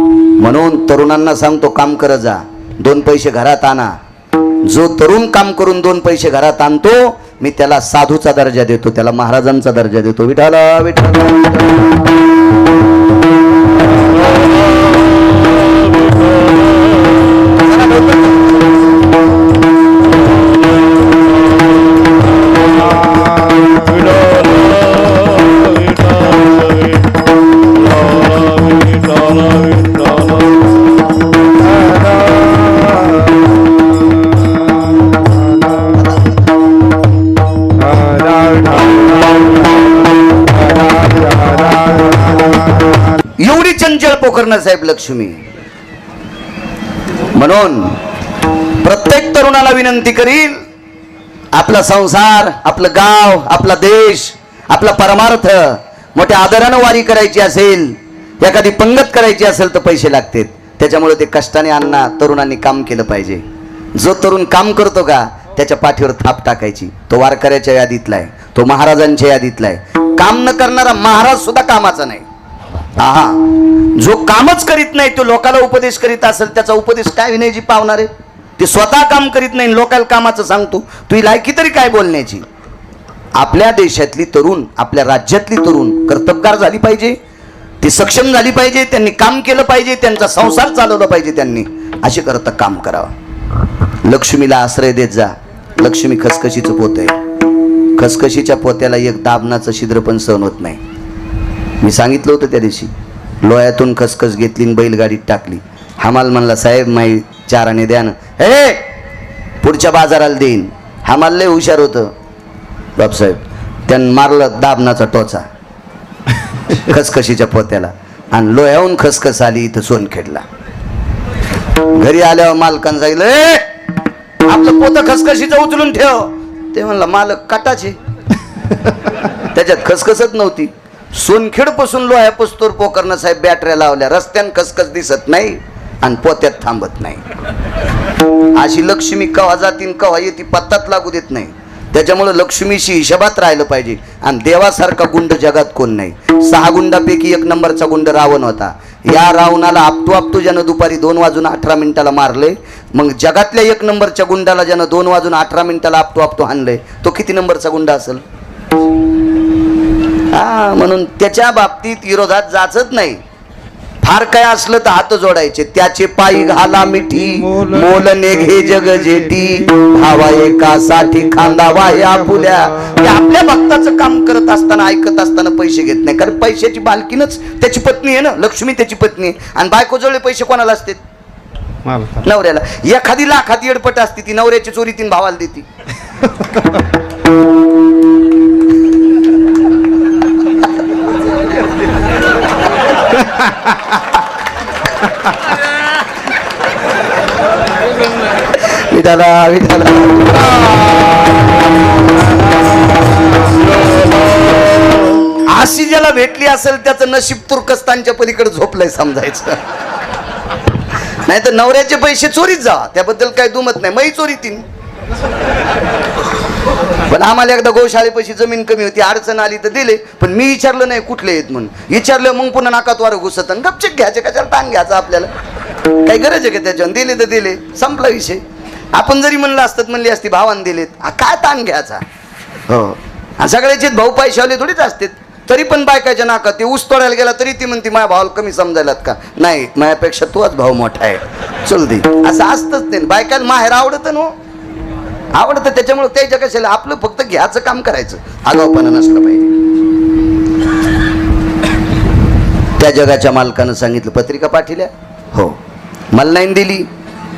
म्हणून तरुणांना सांगतो, काम करत जा, 2 पैसे घरात आणा. जो तरुण काम करून 2 पैसे घरात आणतो, मी त्याला साधूचा दर्जा देतो, त्याला महाराजांचा दर्जा देतो. विठाला विठाला. एवढी चंचल पोखरणा साहेब लक्ष्मी. म्हणून प्रत्येक तरुणाला विनंती करील, आपला संसार, आपलं गाव, आपला देश, आपला परमार्थ मोठ्या आदरानं वारी करायची असेल, एखादी पंगत करायची असेल तर पैसे लागतात. त्याच्यामुळे ते कष्टाने अण्णा तरुणांनी काम केलं पाहिजे. जो तरुण काम करतो का त्याच्या पाठीवर थाप टाकायची. तो वारकऱ्याच्या यादीतला आहे, तो महाराजांच्या यादीतला आहे. काम न करणारा महाराज सुद्धा कामाचा नाही. आहा, जो कामच करीत नाही तो लोकाला उपदेश करीत असेल, त्याचा उपदेश काय विनयजी पावणार आहे. ते स्वतः काम करीत नाही, लोकाला कामाचं सांगतो, तुझी लायकी तरी काय बोलण्याची. आपल्या देशातली तरुण, आपल्या राज्यातली तरुण कर्तबगार झाली पाहिजे, ती सक्षम झाली पाहिजे, त्यांनी काम केलं पाहिजे, त्यांचा संसार चालवला पाहिजे, त्यांनी असे करता काम करावं. लक्ष्मीला आश्रय देत जा. लक्ष्मी खसखशीचं पोत आहे. खसखशीच्या पोत्याला एक दाबनाचं छिद्र पण सहन होत नाही. मी सांगितलं होतं त्या दिवशी, लोह्यातून खसखस घेतली आणि बैलगाडीत टाकली. हमाल म्हणला, साहेब माई 4 आणे द्या ना. हे पुढच्या बाजाराला देईन. हमाल लय हुशार होतं बापसाहेब, त्यानं मारलं दाबनाचा टोचा खसखशीच्या पोत्याला आणि लोह्याहून खसखस आली इथं सोनखेडला. घरी आल्यावर मालकानं सांगितलं, आपलं पोतं खसखशीचं उचलून ठेव. ते म्हणला, मालक काटाचे त्याच्यात खसखसच नव्हती. सोनखेड पासून लोह्या पस्तोर पोकरणा साहेब बॅटऱ्या लावल्या, रस्त्यानं खसखस दिसत नाही आणि पोत्यात थांबत नाही. अशी लक्ष्मी कवा जातीन कवा येते पत्ताच लागू देत नाही. त्याच्यामुळे लक्ष्मीशी हिशोबात राहिलं पाहिजे. आणि देवासारखा गुंड जगात कोण नाही. 6 गुंडापैकी 1 नंबरचा गुंड रावण होता. या रावणाला आपटू ज्यानं दुपारी 2:18 मारले, मग जगातल्या 1 नंबरच्या गुंडाला ज्यानं 2:18 आपटू हाणलंय, तो किती नंबरचा गुंडा असेल. हा, म्हणून त्याच्या बाबतीत विरोधात जाचत नाही. फार काय असलं तर हात जोडायचे. त्याचे पायी घाला मिठी, मोल नेघे जग जेटी, भावा एकासाठी खांदावा या फुल्या. ते आपल्या भक्ताचं काम करत असताना, ऐकत असताना पैसे घेत नाही. कारण पैशाची बालकीनच त्याची पत्नी आहे ना, लक्ष्मी त्याची पत्नी आहे. आणि बायको जवळ पैसे कोणाला असतात? नवऱ्याला. एखादी लाखात येडपट असती ती नवऱ्याची चोरी तीन भावाला देती. विठाला विठाला. अशी ज्याला भेटली असेल त्याचं नशीब तुर्कस्तानच्या पलीकडे झोपलंय समजायचं. नाही तर नवऱ्याचे पैसे चोरीत जा, त्याबद्दल काही दुमत नाही, मै चोरी तीन. पण आम्हाला एकदा गोशाळेपाशी जमीन कमी होती, अडचण आली तर दिले, पण मी विचारलं नाही कुठले येत म्हणून. विचारलं मग पुन्हा नाकात वारं घुसत आणि गपचिक घ्यायचे, कशाला ताण घ्यायचा आपल्याला, काही गरज आहे का त्याच्यावर. दिले तर दिले, संपला विषय. आपण जरी म्हणलं असतात म्हणली असती भावान दिलेत, काय ताण घ्यायचा. हो, सगळ्याचे भाऊ पैशावले थोडीच असतात. तरी पण बायकाच्या नाकात ते ऊस तोडायला गेला तरी ती म्हणते माझ्या भावाला कमी समजायलात का. नाही, माझ्यापेक्षा तोच भाऊ मोठा आहे, चल दे. असं असतंच ते. बायकाला माहेर आवडतं ना, आवडतं, त्याच्यामुळे त्याच्या कशाला. आपलं फक्त घ्यायचं काम करायचं, आगाऊपणा नसलं पाहिजे. त्या जगाच्या मालकानं सांगितलं पत्रिका पाठवल्या. हो, मला नाही दिली,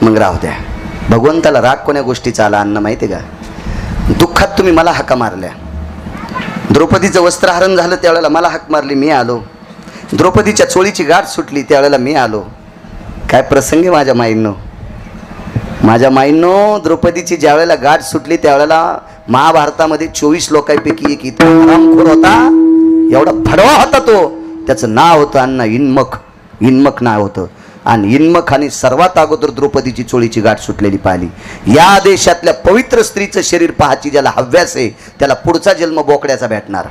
मग राहू द्या. भगवंताला राग कोण्या गोष्टीचा आला अन्न माहिती का. दुःखात तुम्ही मला हाका मारल्या. द्रौपदीचं वस्त्रहरण झालं त्यावेळेला मला हाक मारली, मी आलो. द्रौपदीच्या चोळीची गाठ सुटली त्यावेळेला मी आलो. काय प्रसंग आहे माझ्या माईंनो. माझ्या माईंनो, द्रौपदीची ज्या वेळेला गाठ सुटली त्यावेळेला महाभारतामध्ये 24 लोकांपैकी एक इतका हरामखोर होता, एवढा फडवा होता तो. त्याचं नाव होतं अण्णा इन्मक. इन्मक नाव होतं. आणि इन्मखाने सर्वात अगोदर द्रौपदीची चोळीची गाठ सुटलेली पाहिली. या देशातल्या पवित्र स्त्रीचं शरीर पाहायची ज्याला हव्यास आहे त्याला पुढचा जन्म बोकड्याचा भेटणार.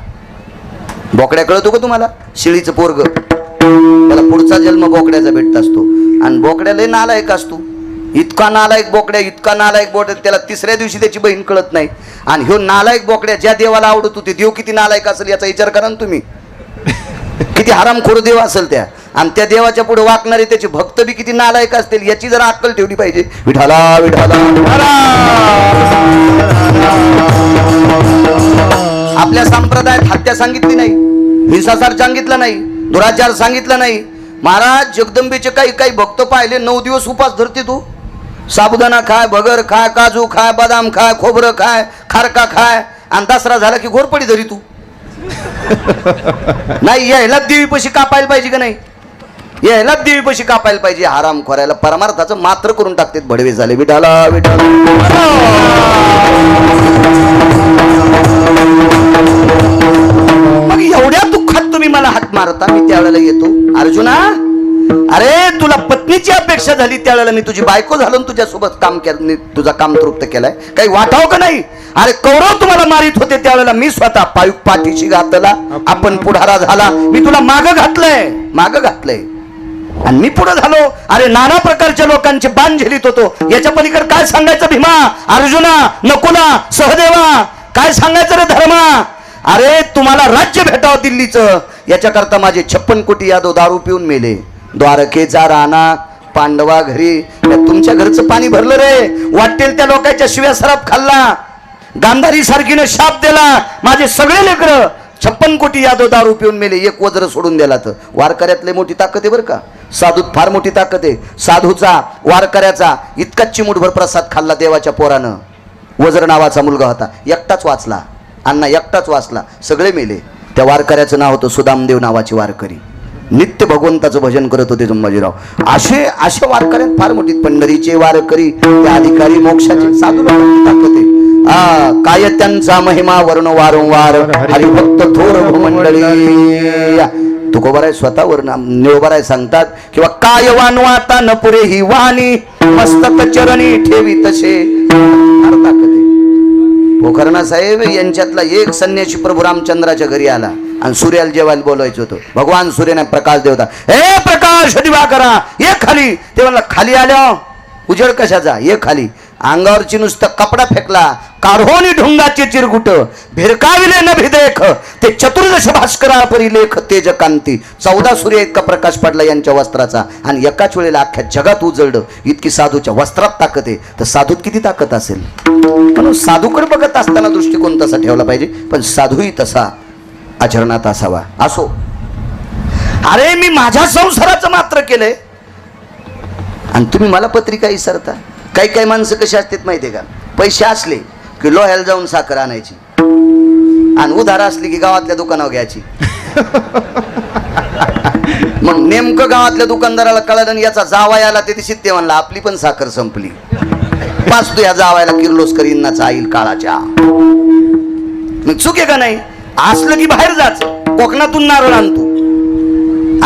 बोकड्या कळतो का तुम्हाला, शिळीचं पोरग, त्याला पुढचा जन्म बोकड्याचा भेटत असतो. आणि बोकड्या लय नालायक असतो, इतका नालायक बोकड्या, इतका नालायक बोकड्या, त्याला तिसऱ्या दिवशी त्याची बहीण कळत नाही. आणि ह्यो नालायक बोकड्या ज्या देवाला आवडत होते, देव किती नालायक असेल याचा विचार करा ना तुम्ही. किती हरामखोर देव असेल त्या, आणि त्या देवाच्या पुढे वाकणारे त्याचे भक्त बी किती नालायक असतील याची जरा अक्कल ठेवली पाहिजे. विठाला विठाला. आपल्या संप्रदायात हत्या सांगितली नाही, हिंसाचार सांगितला नाही, दुराचार सांगितला नाही. महाराज जगदंबेचे काही काही भक्त पाहिले 9 दिवस उपास धरते. तू साबुदाणा खाय, भगर खाय, काजू खाय, बदाम खाय, खोबरं खाय, खारका खाय, आणि दसरा झाला की घोरपडी धरी तू. नाही, यायला देवीपाशी कापायला पाहिजे का नाही, यायला देवीपाशी कापायला पाहिजे. हराम खोरायला परमार्थाचं मात्र करून टाकतात, भडवे झाले. विठाला विठाला. मग एवढ्या दुःखात तुम्ही मला हात मारता, मी त्यावेळेला येतो. अर्जुना, अरे तुला पत्नीची अपेक्षा झाली त्यावेळेला मी तुझी बायको झालो, तुझ्यासोबत काम केलं, तुझा काम तृप्त केलाय, काही वाटाव का नाही. अरे कौरव तुम्हाला मारित होते त्यावेळेला मी स्वतः पाठीशी घातला, आपण पुढारा झाला, मी तुला मागं घातलंय, मागं घातलंय, आणि मी पुढे झालो. अरे नाना प्रकारच्या लोकांचे बाण झेलीत होतो. याच्या पलीकडे काय सांगायचं भीमा, अर्जुना, नकुला, सहदेवा, काय सांगायचं रे धर्मा. अरे तुम्हाला राज्य भेटावं दिल्लीचं, याच्याकरता माझे 56 कोटी यादव दारू पिऊन मेले. द्वारकेचा राणा पांडवा घरी, तुमच्या घरचं पाणी भरलं रे. वाटेल त्या लोकांच्या शिव्या सराप खाल्ला, गांधारी सारखीने शाप दिला. माझे सगळे लेकरं 56 कोटी यादव दारू पिऊन मेले, एक वज्र सोडून दिला. तर वारकऱ्यातले मोठी ताकद आहे बरं का, साधूत फार मोठी ताकद आहे. साधूचा, वारकऱ्याचा इतकाच चिमूटभर प्रसाद खाल्ला देवाच्या पोरानं. वज्र नावाचा मुलगा होता, एकटाच वाचला, अण्णा एकटाच वाचला, सगळे मेले. त्या वारकऱ्याचं नाव होतं सुदामदेव नावाचे वारकरी. नित्य भगवंताचं भजन करत होते संभाजीराव. असे वारकऱ्यात फार मोठी. पंढरीचे वारकरी त्या अधिकारी मोक्षाचे, साधू लोकांची ताकद आहे. काय त्यांचा महिमा वर्ण वारंवार, हरिभक्त थोर मंडळी. तुकोबर आहे स्वतःवर निळोबर आहे सांगतात किंवा काय वानवाता न पुरे ही वाणी, मस्तक चरणी ठेवी तसे. फार ताकद आहे. पोखरणा साहेब यांच्यातला एक संन्यासी प्रभू रामचंद्राच्या घरी आला आणि सूर्याला जेवायला बोलवायचं होतं. भगवान सूर्याने प्रकाश देवता, हे प्रकाश दिवाकरा ये खाली. ते म्हणला खाली आल्या उजेड कशाचा, ये खाली. अंगावरची नुसतं कपडा फेकला, काढोनी ढुंगाचे चिरगुट, भिरकाविले न भिदेख, ते चतुर्दश भास्करा परी लेख तेज कांती. 14 सूर्य इतका प्रकाश पडला यांच्या वस्त्राचा, आणि एकाच वेळेला अख्ख्या जगात उजळलं. इतकी साधूच्या वस्त्रात ताकद आहे, तर साधूत किती ताकद असेल. म्हणून साधूकडे बघत असताना दृष्टिकोन तसा ठेवला पाहिजे, पण साधूही तसा आचरणात असावा. असो, अरे मी माझ्या संसाराचं मात्र केलंय, आणि तुम्ही मला पत्रिका विसरता. काही काही माणसं कशी असतात माहिती आहे का, पैसे असले की लोह्याला जाऊन साखर आणायची आणि उधार असली की गावातल्या दुकानावर घ्यायची. मग नेमकं गावातल्या दुकानदाराला कळलं आणि याचा जावाय आला ते दिवशी ते म्हणला आपली पण साखर संपली. पाच तू या जावायला किर्लोस्कर इंनाचा आईल काळाच्या. मग चूक आहे का नाही? असलं की बाहेर जायचं, कोकणातून नारळ आणतो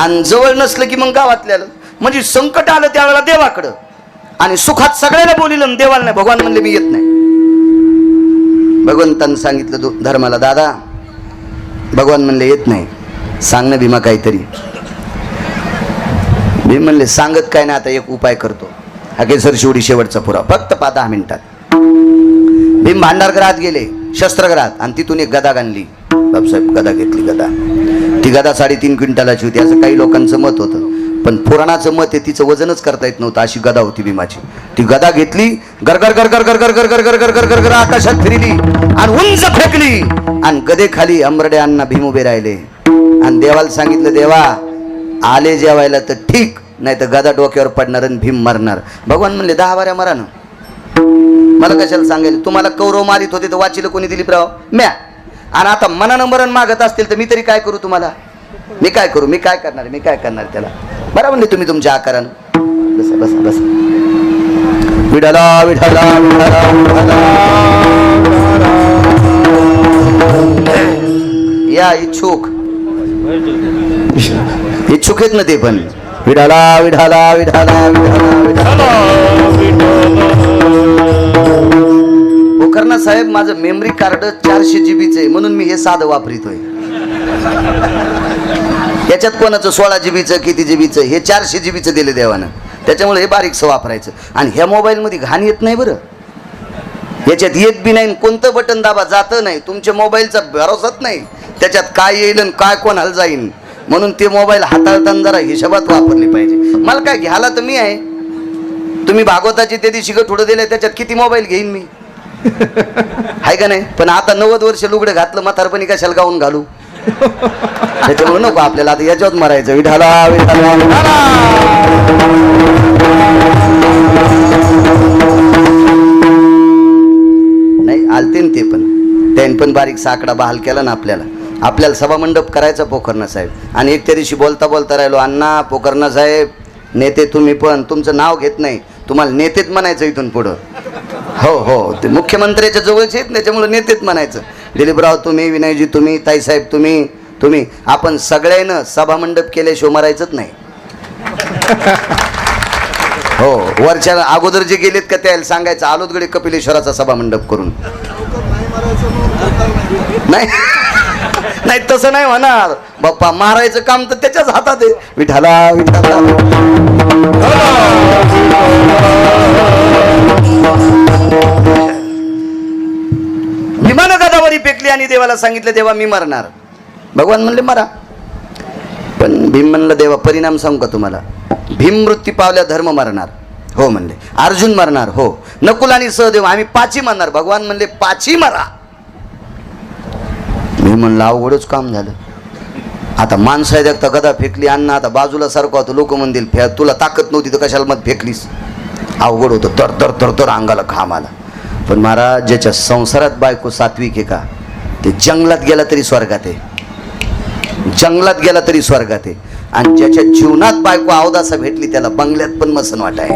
आणि जवळ नसलं की मग गावातल्याला. म्हणजे संकट आलं त्यावेळेला देवाकडं आणि सुखात सगळ्याला बोलिलं देवाला नाही. भगवान म्हणले मी येत नाही. भगवंतानं सांगितलं धर्माला दादा, भगवान म्हणले येत नाही, सांग ना भीमा काहीतरी. भीम म्हणले सांगत काय ना, आता एक उपाय करतो. हाकेसर शिवडी शेवटचा पुरावा फक्त 10 मिनिटात. भीम भांडारगृहात गेले, शस्त्रगृहात, आणि तिथून एक गदा आणली. बापसाहेब गदा घेतली. गदा ती गदा 3.5 क्विंटलाची होती असं काही लोकांचं मत होतं, पण पुराणाचं मत आहे तिचं वजनच करता येत नव्हतं अशी गदा होती भीमाची. ती गदा घेतली, गरगर गरगर गरगर गरगर गरगर गरगर गर आकाशात फिरली आणि उंच फेकली आणि गदे खाली अंबरडे अण्णा भीम उभे राहिले आणि देवाला सांगितलं देवा आले जेवायला तर ठीक, नाही तर गदा डोक्यावर पडणार आणि भीम मरणार. भगवान म्हणले 10 वाऱ्या मरा ना, मला कशाला सांगायला. तुम्हाला कौरव मारित होते तर वाचीला कोणी दिली राव म्या, आणि आता मनानं मरण मागत असतील तर मी तरी काय करू तुम्हाला? मी काय करू? मी काय करणार? मी काय करणार त्याला? बरं म्हणले तुम्ही तुमच्या आकारानं. बसा बसा बसा. विठाला विठाला विठाला विठाला. या इच्छुक इच्छुक आहेत ना ते पण. विठाला विठाला विठाला विठाला विठाला. पोखरना साहेब माझं मेमरी कार्ड 400 GB आहे म्हणून मी हे साधं वापरितोय. याच्यात कोणाचं 16 GB किती GB हे 400 GB दिले देवानं, त्याच्यामुळे हे बारीकसं वापरायचं. आणि ह्या मोबाईलमध्ये घाण येत नाही बरं, याच्यात येत बी नाही. कोणतं बटन दाबा जातं नाही, तुमच्या मोबाईलचा भरोसाच नाही त्याच्यात काय येईल आणि काय कोणाला जाईल. म्हणून ते मोबाईल हाताळताना जरा हिशोबात वापरले पाहिजे. मला काय घ्यायला तर मी आहे, तुम्ही भागवताची ते दिवशी थोडं दिलंय त्याच्यात किती मोबाईल घेईन मी, आहे का नाही? पण आता 90 वर्ष लुगडं घातलं म्हातारपणी कशाला गाऊन घालू, त्याच्यामुळे नको आपल्याला आता याच्यावर मरायचं. विठाला विठाला विठाला. नाही आलते ते पण त्याने पण बारीक साकडा बहाल केला ना आपल्याला. आपल्याला सभामंडप करायचा पोखरना साहेब. आणि एक त्या दिवशी बोलता बोलता राहिलो, अण्णा पोखरना साहेब नेते तुम्ही पण, तुमचं नाव घेत नाही, तुम्हाला नेतेच म्हणायचं इथून पुढं. हो हो, ते मुख्यमंत्र्याच्या जवळचे आहेत त्याच्यामुळे नेतेच म्हणायचं. दिलीपराव तुम्ही, विनयजी तुम्ही, ताईसाहेब तुम्ही तुम्ही. आपण सगळ्यांना सभामंडप केल्याशिवाय मरायचंच नाही. हो, वरच्या अगोदर जे गेलेत का त्याला सांगायचं आलोतगडे कपिलेश्वराचा सभामंडप करून. नाही नाही तसं नाही होणार बाप्पा, मारायचं काम तर त्याच्याच हातात आहे. विठाला विठाला. भीमानं गदावरी फेकली आणि देवाला सांगितलं देवा मी मरणार. भगवान म्हणले मरा. पण भीम म्हणलं देवा परिणाम सांगू का तुम्हाला? भीम मृत्यू पावल्या धर्म मरणार. हो म्हणले. अर्जुन मरणार. हो. नकुल आणि सहदेव आम्ही 5ही मरणार. भगवान म्हणले 5ही मरा. मी म्हणलं अवघडच काम झालं. आता माणसं आहेत एकदा गदा फेकली, अण्णा आता बाजूला सारखं होतं, लोक म्हणतील तुला ताकद नव्हती तर कशाला मत फेकलीस. अवघड होतं, तर तर तर तर अंगाला घाम आला. पण महाराज ज्याच्या संसारात बायको सात्विक आहे का ते जंगलात गेला तरी स्वर्गात आहे, जंगलात गेला तरी स्वर्गात आहे. आणि ज्याच्या जीवनात बायको अवदासा भेटली त्याला बंगल्यात पण मसन वाटाय.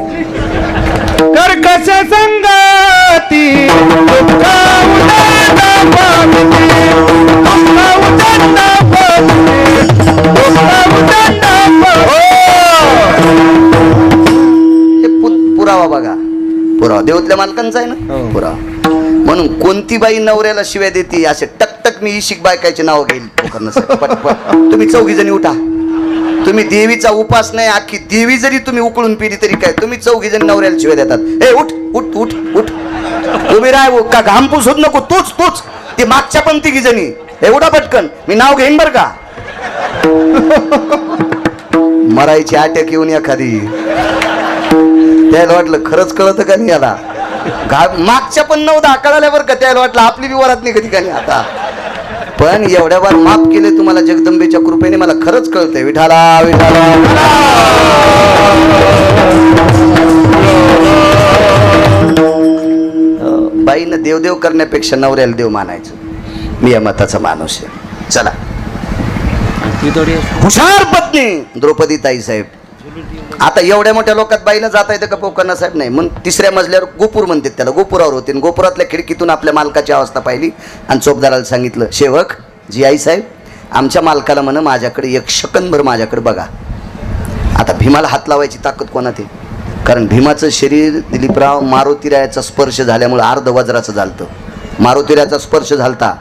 कर्कश संगती पुरावा बघा, पुरावा देवतल्या मालकांचा आहे ना पुरावा. म्हणून कोणती बाई नवऱ्याला शिव्या देते असे टकटक मी इशिक बायकाचे नाव घेईल पटपट. तुम्ही 4घी जणी उठा. तुम्ही देवीचा उपास नाही, अख्खी देवी जरी तुम्ही उकळून पिली तरी काय, तुम्ही 4घी जणी नवऱ्याला शिव्या देतात. ए उठ उठ उठ उठ, उभी राह का घाम पुसत नको. तूच तूच ती मागच्या पण 3घी जणी एवढा पटकन मी नाव घेईन बर का. मरायची अटॅक येऊन एखादी त्याला वाटलं खरंच कळत का नाही याला. मागच्या पण 9-10 कळाल्या बरं का, त्याला वाटलं आपली बी वरात नाही कधी काही आता. पण एवढ्या बार माफ केले तुम्हाला जगदंबेच्या कृपेने, मला खरंच कळतंय. विठाला विठाला. बाईनं देवदेव करण्यापेक्षा नवऱ्याला देव मानायचं. मी या मताचा माणूस आहे. चला, हुशार पत्नी द्रौपदी ताई साहेब. आता एवढ्या मोठ्या लोकात बाईनं जाता येतं का पोकर्णा साहेब? नाही. मग तिसऱ्या मजल्यावर गोपूर म्हणतात त्याला, गोपुरावर होते. गोपुरातल्या खिडकीतून आपल्या मालकाची अवस्था पाहिली आणि चोपदाराला सांगितलं, सेवक जी आई साहेब, आमच्या मालकाला म्हण माझ्याकडे 1 सेकंदभर माझ्याकडे बघा. आता भीमाला हात लावायची ताकद कोणात आहे? कारण भीमाचं शरीर दिलीपराव मारुतीरायाचा स्पर्श झाल्यामुळे अर्ध वज्राचं झालतं. मारुतीरायाचा स्पर्श झालता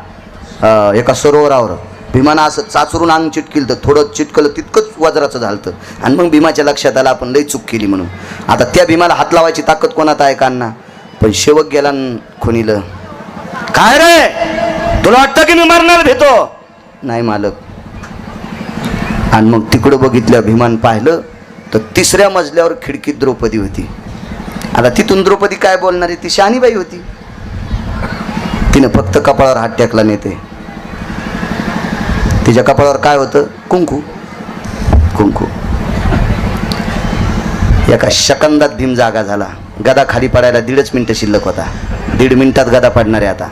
एका सरोवरावर. भीमानं असं चाचरून अंग चिटकिलं, तर थोडं चिटकलं तितकंच वज्राचं झालतं. आणि मग भीमाच्या लक्षात आलं आपण लई चूक केली म्हणून. आता त्या भीमाला हात लावायची ताकद कोणात आहे कांना? पण शेवक गेला खुनीलं. काय रे, तुला वाटतं की मी मरणार भेटो? नाही मालक. आणि मग तिकडं बघितलं, भीमान पाहिलं तर तिसऱ्या मजल्यावर खिडकीत द्रौपदी होती. आता तिथून द्रौपदी काय बोलणार आहे? ती शहाणीबाई होती. तिनं फक्त कपाळावर हात टेकला नेते. तिच्या कपाळावर काय होतं? कुंकू. कुंकू. एका सेकंदात भीम जागा झाला. गदा खाली पडायला 1.5 मिनिटं शिल्लक होता. 1.5 मिनिटात गदा पडणार आहे आता.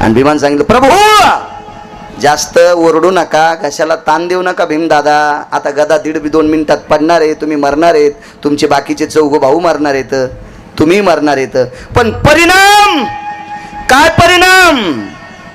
आणि भीमान सांगितलं, प्रभू जास्त ओरडू नका, कशाला ताण देऊ नका भीम दादा. आता गदा 1.5-2 मिनिटात पडणार आहे. तुम्ही मरणार आहेत. तुमचे बाकीचे 4 भाऊ मरणार आहेत. तुम्ही मरणार आहेत. पण परिणाम काय? परिणाम